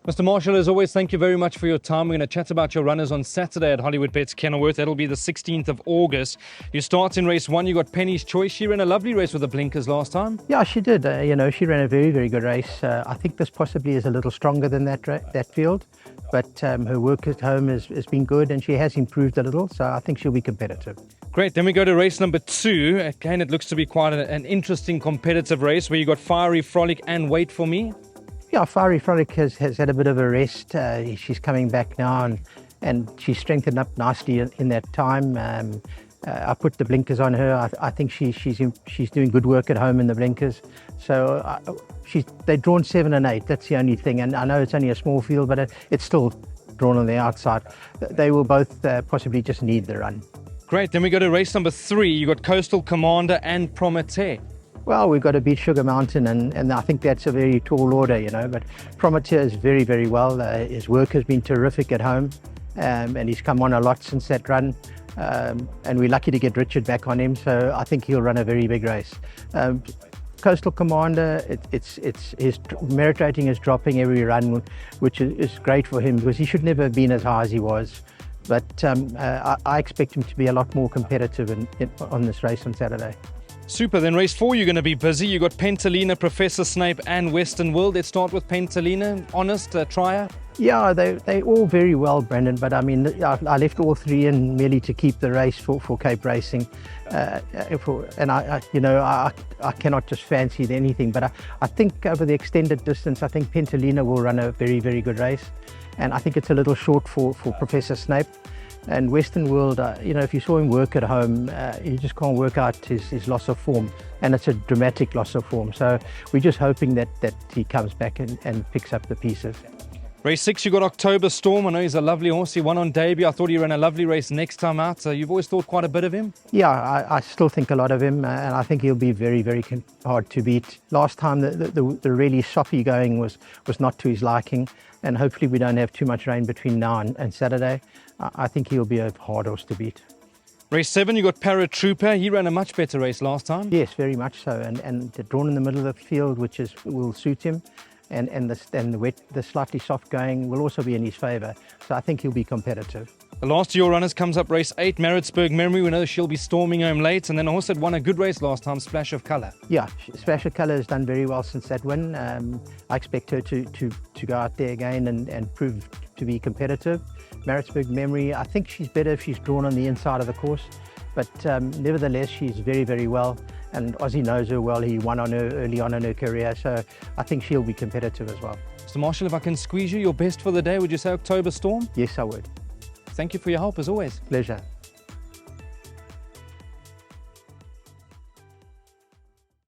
Mr. Marshall, as always, thank you very much for your time. We're going to chat about your runners on Saturday at Hollywood Bets Kenilworth. That'll be the 16th of August. You start in race 1. You got Penny's Choice. She ran a lovely race with the blinkers last time. Yeah, she did. She ran a very, very good race. I think this possibly is a little stronger than that field, but her work at home has been good and she has improved a little, so I think she'll be competitive. Great. Then we go to race number 2. Again, it looks to be quite an interesting competitive race where you got Fiery Frolic and Wait For Me. Yeah, Fiery Frolic has had a bit of a rest. She's coming back now and she's strengthened up nicely in that time. I put the blinkers on her. I think she's doing good work at home in the blinkers. So they've drawn 7 and 8. That's the only thing. And I know it's only a small field, but it's still drawn on the outside. They will both possibly just need the run. Great. Then we go to race number 3. You got Coastal Commander and Prometheus. Well, we've got to beat Sugar Mountain, and I think that's a very tall order, but Prometheus is very, very well. His work has been terrific at home, and he's come on a lot since that run, and we're lucky to get Richard back on him, so I think he'll run a very big race. Coastal Commander, his merit rating is dropping every run, which is great for him because he should never have been as high as he was. But I expect him to be a lot more competitive on this race on Saturday. Super. Then race 4, you're going to be busy. You got Pentelina, Professor Snape and Western World. Let's start with Pentelina. Honest, trier? Yeah, they all very well, Brandon, but I mean, I left all 3 in merely to keep the race for Cape Racing. And I cannot just fancy anything, but I think over the extended distance, I think Pentelina will run a very, very good race. And I think it's a little short for Professor Snape. And Western World, if you saw him work at home, you just can't work out his loss of form. And it's a dramatic loss of form. So we're just hoping that he comes back and picks up the pieces. Race 6, you got October Storm. I know he's a lovely horse. He won on debut. I thought he ran a lovely race next time out. So you've always thought quite a bit of him? Yeah, I still think a lot of him. And I think he'll be very, very hard to beat. Last time, the really soppy going was not to his liking. And hopefully we don't have too much rain between now and Saturday. I think he'll be a hard horse to beat. Race 7, you got Paratrooper. He ran a much better race last time. Yes, very much so. And drawn in the middle of the field, which will suit him. And the slightly soft going will also be in his favour. So I think he'll be competitive. The last of your runners comes up race 8, Maritzburg Memory. We know she'll be storming home late. And then a horse that won a good race last time, Splash of Colour. Yeah, Splash of Colour has done very well since that win. I expect her to go out there again and prove to be competitive. Maritzburg Memory, I think she's better if she's drawn on the inside of the course. But nevertheless, she's very, very well. And Ozzy knows her well. He won on her early on in her career. So I think she'll be competitive as well. Mr. Marshall, if I can squeeze you, your best for the day, would you say October Storm? Yes, I would. Thank you for your help, as always. Pleasure.